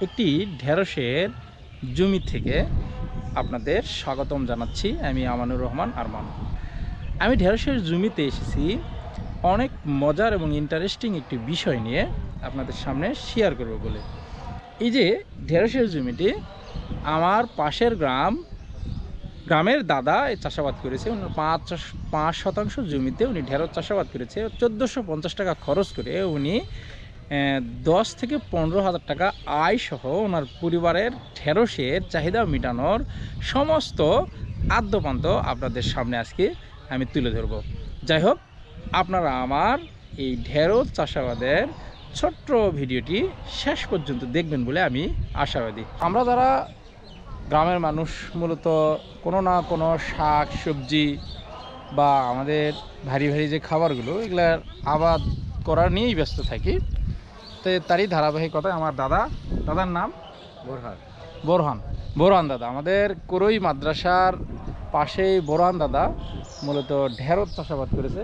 একটি ঢেঁড়সের জমি থেকে আপনাদের স্বাগতম জানাচ্ছি। আমি আমানুর রহমান আরমান। আমি ঢেঁড়সের জমিতে এসেছি অনেক মজার এবং ইন্টারেস্টিং একটি বিষয় নিয়ে আপনাদের সামনে শেয়ার করব বলে। এই যে ঢেঁড়সের জমিটি আমার পাশের গ্রামের দাদা চাষাবাদ করেছে। উনি 5% জমিতে উনি ঢেঁড়স চাষাবাদ করেছে। 1450 টাকা খরচ করে উনি 10 থেকে 15,000 টাকা আয় সহ ওনার পরিবারের ঢেঁড়সের চাহিদা মেটানোর সমস্ত আদ্যপান্ত আপনাদের সামনে আজকে আমি তুলে ধরব। যাই হোক, আপনারা আমার এই ঢেঁড়স চাষাবাদের ছোট্ট ভিডিওটি শেষ পর্যন্ত দেখবেন বলে আমি আশাবাদী। আমরা যারা গ্রামের মানুষ মূলত কোনো না কোনো শাক সবজি বা আমাদের ভারী ভারী যে খাবারগুলো এগুলার আবাদ করা নিয়েই ব্যস্ত থাকি। তো তারই ধারাবাহিকতায় আমার দাদার নাম বোরহান দাদা, আমাদের করই মাদ্রাসার পাশেই বোরহান দাদা মূলত ঢেঁড়স চাষাবাদ করেছে।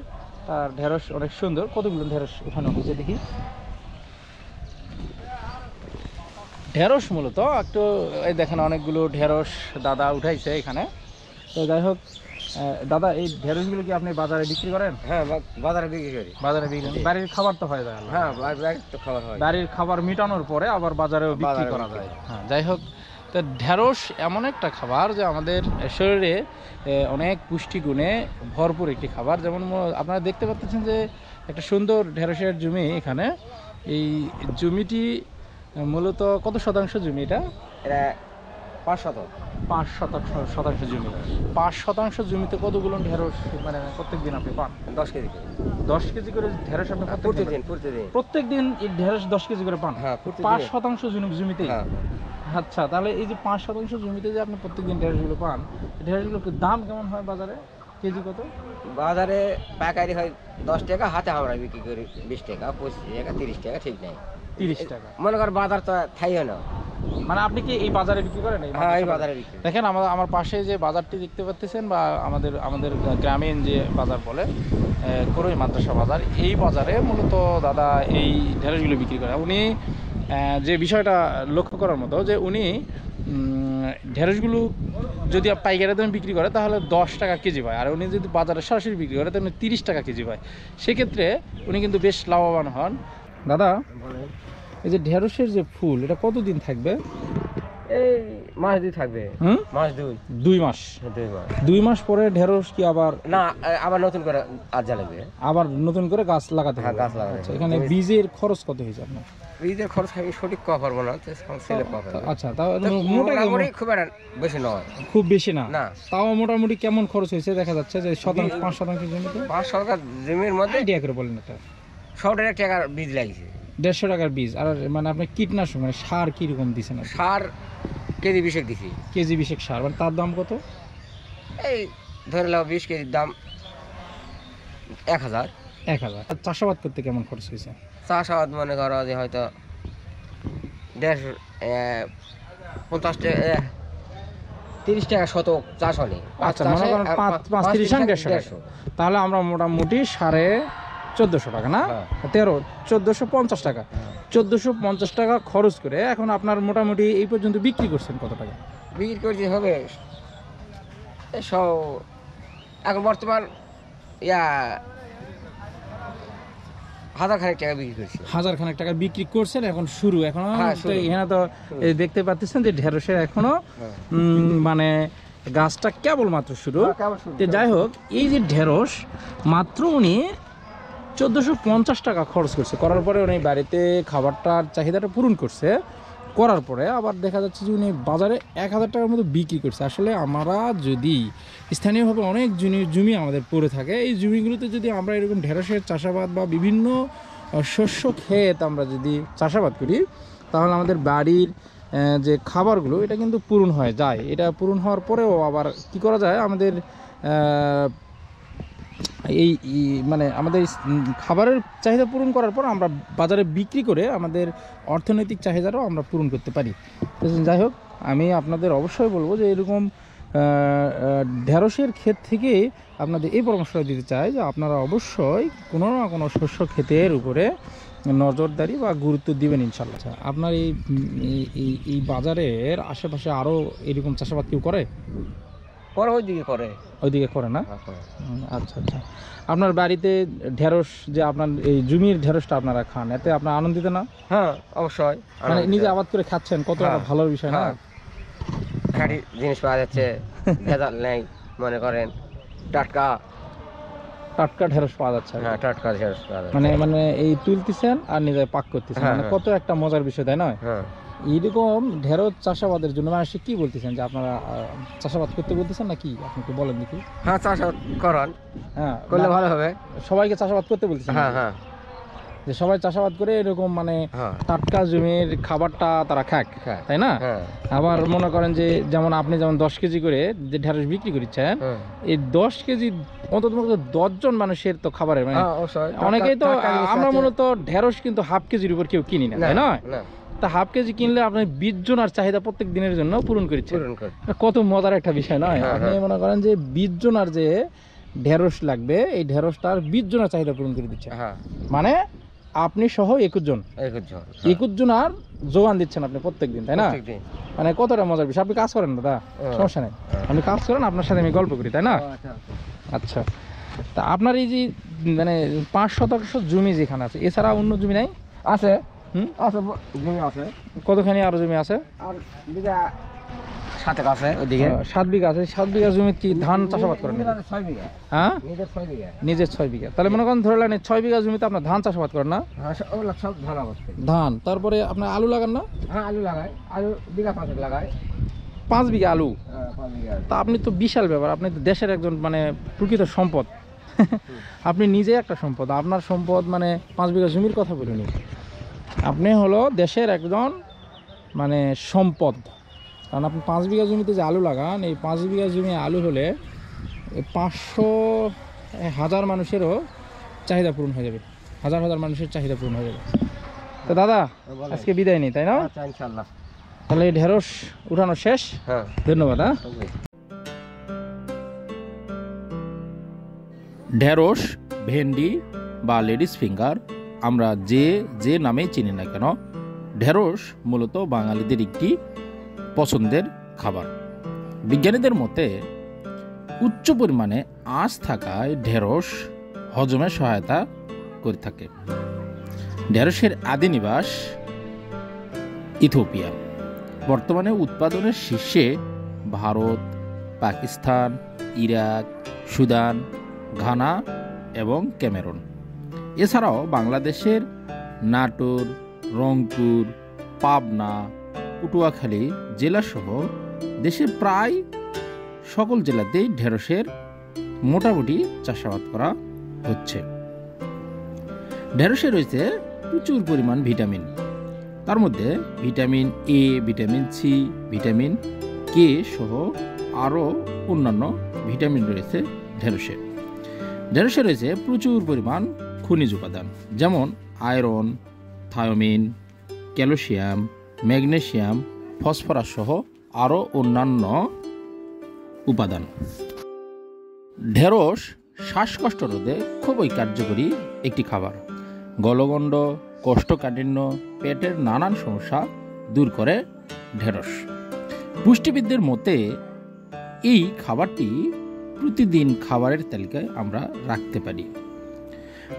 তার ঢেঁড়স অনেক সুন্দর। কতগুলো ঢেঁড়স ওখানে হয়েছে দেখি। ঢেঁড়স মূলত একটু এই দেখেন অনেকগুলো ঢেঁড়স দাদা উঠাইছে এখানে। তো যাই হোক দাদা, এই ঢেঁড়সগুলো কি আপনি বাজারে বিক্রি করেন? হ্যাঁ, বাজারে বিক্রি করি। বাজারে বিক্রি করেন? বাড়ির খাবার তো হয়ে যায়? হ্যাঁ, বাড়ির তো খাবার হয়। বাড়ির খাবার মেটানোর পরে আবার বাজারেও বিক্রি করা যায়। হ্যাঁ, যাই হোক, তো ঢেঁড়স এমন একটা খাবার যে আমাদের শরীরে অনেক পুষ্টিগুণে ভরপুর একটি খাবার। যেমন আপনারা দেখতে পাচ্ছেন যে একটা সুন্দর ঢেঁড়সের জমি এখানে। এই জমিটি মূলত কত শতাংশ জমি? এটা 5% জমি। 5% জমিতে কতগুলো ঢেঁড়স মানে প্রত্যেক দিন আপনি পান? 10 কেজি করে। 10 কেজি করে ঢেঁড়স আপনি প্রত্যেক দিন এই ঢেঁড়স 10 কেজি করে পান? হ্যাঁ, 5% জমিতে। হ্যাঁ। আচ্ছা, তাহলে এই যে 5% জমিতে যে আপনি প্রত্যেকদিন ঢেঁড়সগুলো পান, ঢেঁড়সগুলোর দাম কেমন হয় বাজারে? কেজি কত? বাজারে পাইকারি হয় 10 টাকা, হাতে আমরা বিক্রি করি 20 টাকা, 25 টাকা, 30 টাকা, ঠিক নাই। 30 টাকা। মনে কর বাজার তো থাইও না। মানে আপনি কি এই বাজারে বিক্রি করেন? হ্যাঁ, এই বাজারে বিক্রি। দেখেন আমার পাশে যে বাজারটি দেখতে পাচ্ছেন, বা আমাদের গ্রামীণ যে বাজার বলে করই মাদ্রাসা বাজার, এই বাজারে মূলত দাদা এই ঢেঁড়সগুলো বিক্রি করে। উনি যে বিষয়টা লক্ষ্য করার মতো যে উনি ঢেঁড়সগুলো যদি পাইকারি দামে বিক্রি করে তাহলে 10 টাকা কেজি পায়, আর উনি যদি বাজারে সরাসরি বিক্রি করে তাহলে 30 টাকা কেজি পায়। সেক্ষেত্রে উনি কিন্তু বেশ লাভবান হন। দাদা, এই যে ঢেঁড়সের যে ফুল, এটা কতদিন থাকবে? এই মাস 2 থাকবে। মাস 2 মাস। 2 মাস পরে ঢেঁড়স কি আবার না, আবার নতুন করে আজা লাগবে, আবার নতুন করে গাছ লাগাতে হবে? গাছ লাগাতে। আচ্ছা, এখানে বীজের খরচ কত হয়েছে আপনার? বীজের খরচ আমি সঠিক কম পারবো না, ছেলে পাবে। আচ্ছা, তাও মোটামুটি খুব একটা বেশি নয়। খুব বেশি না? না, তাও মোটামুটি কেমন খরচ হয়েছে দেখা যাচ্ছে যে 5% জমিতে? 5% জমির মধ্যে আইডিয়া করে বলেন এটা। 100 টাকার বীজ লাগিয়েছে। 150 টাকার বীজ। আর মানে আপনি কীটনাশক মানে সার কিরকম দিচ্ছেন? সার কেজি 20 দিছি। কেজি 20 সার, মানে তার দাম কত? এই ধরে নাও 20 কেজির দাম 1000। চাষাবাদ করতে কেমন খরচ হয়েছে? চাষাবাদ মনে করো যে হয়তো 50 টাকা 30 টাকা শতক চাষ হলে। আচ্ছা, মনে করেন 5-30 টাকা। তাহলে আমরা মোটামুটি 1450 টাকা না? 1450 টাকা। 1450 টাকা খরচ করে এখন আপনার মোটামুটি এই পর্যন্ত বিক্রি করছেন কত টাকা? বিক্রি করতে হবে সব এখন বর্তমান 1000 খানেক টাকা বিক্রি করছি। 1000 খানেক টাকা বিক্রি করছেন। এখন শুরু এখনো শুরু। এখানে তো দেখতে পাচ্ছেন যে ঢেঁড়সের এখনো মানে গাছটা কেবলমাত্র শুরু। যাই হোক, এই যে ঢেঁড়স মাত্র উনি 1450 টাকা খরচ করছে। করার পরে উনি বাড়িতে খাবারটার চাহিদাটা পূরণ করছে। করার পরে আবার দেখা যাচ্ছে যে উনি বাজারে 1000 টাকার মতো বিক্রি করছে। আসলে আমরা যদি স্থানীয়ভাবে অনেক জমি আমাদের পড়ে থাকে, এই জমিগুলোতে যদি আমরা এরকম ঢেঁড়সের চাষাবাদ বা বিভিন্ন শস্য ক্ষেত আমরা যদি চাষাবাদ করি, তাহলে আমাদের বাড়ির যে খাবারগুলো এটা কিন্তু পূরণ হয়ে যায়। এটা পূরণ হওয়ার পরেও আবার কি করা যায়, আমাদের এই মানে আমাদের খাবারের চাহিদা পূরণ করার পর আমরা বাজারে বিক্রি করে আমাদের অর্থনৈতিক চাহিদাটাও আমরা পূরণ করতে পারি। যাই হোক, আমি আপনাদের অবশ্যই বলবো যে এরকম ঢেঁড়সের ক্ষেত থেকে আপনাদের এই পরামর্শটা দিতে চাই যে আপনারা অবশ্যই কোনো না কোনো শস্য ক্ষেতের উপরে নজরদারি বা গুরুত্ব দিবেন ইনশাল্লাহ। আচ্ছা, আপনার এই বাজারের আশেপাশে আরও এরকম চাষাবাদ কেউ করে? করে ওইদিকে করে। ওইদিকে করে না? হ্যাঁ, করে। আচ্ছা আচ্ছা। আপনার বাড়িতে ঢেঁড়স যে আপনার এই জমির ঢেঁড়সটা আপনারা খান, এতে আপনার আনন্দিত না? হ্যাঁ, অবশ্যই। মানে নিজে আবাদ করে খাচ্ছেন, কত একটা হ্যাঁ, ভালোর বিষয় না? হ্যাঁ। খাঁটি জিনিস পাওয়া যাচ্ছে, ভেজাল নেই, মনে করেন টাটকা। টাটকা ঢেঁড়স পাওয়া যাচ্ছে আর কি। হ্যাঁ, টাটকা ঢেঁড়স পাওয়া যাচ্ছে। মানে এই তুলতেছেন আর নিজে পাক করতেছেন, হ্যাঁ, মানে হ্যাঁ। কত একটা মজার বিষয়, তাই নয়? হ্যাঁ, এইরকম ঢেঁড়স চাষাবাদের জন্য মানুষ কি বলতেছেন যে আপনারা চাষাবাদ করতে বলতেছেন না কি? আপনি একটু বলেন দেখি। হ্যাঁ, চাষাবাদ করান, হ্যাঁ, করলে ভালো হবে। সবাইকে চাষাবাদ করতে বলতেছেন হ্যাঁ, নাকি? হ্যাঁ, যে সবাই চাষাবাদ করে এরকম মানে হ্যাঁ, টাটকা জমির খাবারটা তারা খাক, হ্যাঁ, তাই না? হ্যাঁ, আবার মনে করেন যে যেমন আপনি যেমন 10 কেজি করে যে ঢেঁড়স বিক্রি করছেন, হ্যাঁ। এই 10 কেজি অন্তত 10 জন মানুষের তো খাবারের মানে হ্যাঁ, অবশ্যই। অনেকেই তো টাটকা জিনিস আমরা আছে। মূলত ঢেঁড়স কিন্তু হাফ কেজির উপর কেউ কিনি না, তাই না? না, তা হাফ কেজি কিনলে আপনি 20 জনের চাহিদা প্রত্যেক দিনের জন্য পূরণ করছেন। পূরণ করে। কত মজার একটা বিষয় নয়? হ্যাঁ, আপনি হ্যাঁ। মনে করেন যে 20 জনের যে ঢেঁড়স লাগবে, এই ঢেঁড়সটার 20 জনের চাহিদা পূরণ করে দিচ্ছেন। হ্যাঁ, মানে আপনি সহ 21 জন, একটু ঝোল। 21 জন আর যোগান দিচ্ছেন আপনি প্রত্যেক দিন, তাই না? প্রত্যেকদিন। মানে কতটা মজার বিষয়। আপনি কাজ করেন দাদা? হ্যাঁ। সমস্যা নেই, হ্যাঁ। আপনি কাজ করেন, আপনার সাথে আমি গল্প করি, তাই না? আচ্ছা, আচ্ছা, তা আপনার এই যে মানে 5 শতাংশ জমি যেখানে আছে, এছাড়া অন্য জমি নাই? আছে, হুম, আছে, জমি আছে। কতখানি আরো জমি আছে? আর বিঘা 7 আছে ওইদিকে। 7 বিঘা আছে। 7 বিঘা জমি কি ধান চাষাবাদ করেন নাকি? নিজের 6 বিঘা। হ্যাঁ, নিজের 6 বিঘা। নিজের 6 বিঘা। তাহলে মনে করেন ধরে নেন 6 বিঘা জমিতে আপনার ধান চাষাবাদ করেন না? হ্যাঁ, ওগুলো সব ধান আবাদ করি। ধান, তারপরে আপনার আলু লাগান না? হ্যাঁ, আলু লাগাই। আলু বিঘা 5 লাগাই। 5 বিঘা আলু। হ্যাঁ, 5 বিঘা আলু। তা আপনি তো বিশাল ব্যাপার, আপনি তো দেশের একজন মানে প্রকৃত সম্পদ। আপনি নিজে একটা সম্পদ, আপনার সম্পদ মানে 5 বিঘা জমির কথা বলিনি, আপনি হলো দেশের একজন মানে সম্পদ। কারণ আপনি 5 বিঘা জমিতে যে আলু লাগান, এই 5 বিঘা জমি আলু হলে 500,000 মানুষেরও চাহিদা পূরণ হয়ে যাবে, হাজার হাজার মানুষের চাহিদা পূরণ হয়ে যাবে। তো দাদা বলেন। আজকে বিদায় নেই, তাই না? আচ্ছা, ইনশাআল্লাহ। তাহলে এই ঢেঁড়স উঠানো শেষ। হ্যাঁ, ধন্যবাদ। হ্যাঁ, ওকে। ঢেঁড়স, ভেন্ডি বা লেডিস ফিঙ্গার আমরা যে নামেই চিনি না কেন, ঢেঁড়স মূলত বাঙালিদের একটি পছন্দের খাবার। বিজ্ঞানীদের মতে উচ্চ পরিমাণে আঁশ থাকায় ঢেঁড়স হজমে সহায়তা করে থাকে। ঢেঁড়সের আদি নিবাস ইথিওপিয়া। বর্তমানে উৎপাদনের শীর্ষে Bharat, Pakistan, Iraq, Sudan, Ghana এবং ক্যামেরুন। এছাড়াও বাংলাদেশের নাটোর, রংপুর, পাবনা, পটুয়াখালী জেলাসহ দেশের প্রায় সকল জেলাতেই ঢেঁড়সের মোটামুটি চাষাবাদ করা হচ্ছে। ঢেঁড়সে রয়েছে প্রচুর পরিমাণ ভিটামিন, তার মধ্যে vitamin A, vitamin C, vitamin K সহ আরও অন্যান্য ভিটামিন রয়েছে ঢেঁড়সে। ঢেঁড়সে রয়েছে প্রচুর পরিমাণ খনিজ উপাদান, যেমন আয়রন, থায়োমিন, ক্যালসিয়াম, ম্যাগনেসিয়াম, ফসফরাস সহ আরও অন্যান্য উপাদান। ঢেঁড়স শ্বাসকষ্ট রোধে খুবই কার্যকরী একটি খাবার। গলগণ্ড, কোষ্ঠকাঠিন্য, পেটের নানান সমস্যা দূর করে ঢেঁড়স। পুষ্টিবিদদের মতে এই খাবারটি প্রতিদিন খাবারের তালিকায় আমরা রাখতে পারি।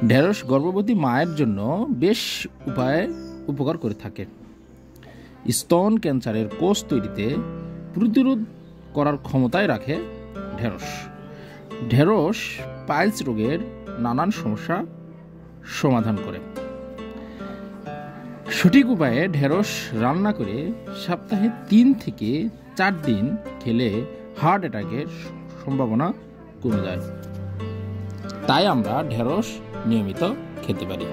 ঢেঁড়স গর্ভবতী মায়ের জন্য বেশ উপায়ে উপকার করে থাকে। স্তন ক্যান্সারের কোষ তৈরিতে প্রতিরোধ করার ক্ষমতায় রাখে ঢেঁড়স। ঢেঁড়স পাইলস রোগের নানান সমস্যা সমাধান করে। সঠিক উপায়ে ঢেঁড়স রান্না করে সপ্তাহে 3 থেকে 4 দিন খেলে হার্ট অ্যাটাকের সম্ভাবনা কমে যায়। তাই আমরা ঢেঁড়স নিয়মিত খেতে পারি।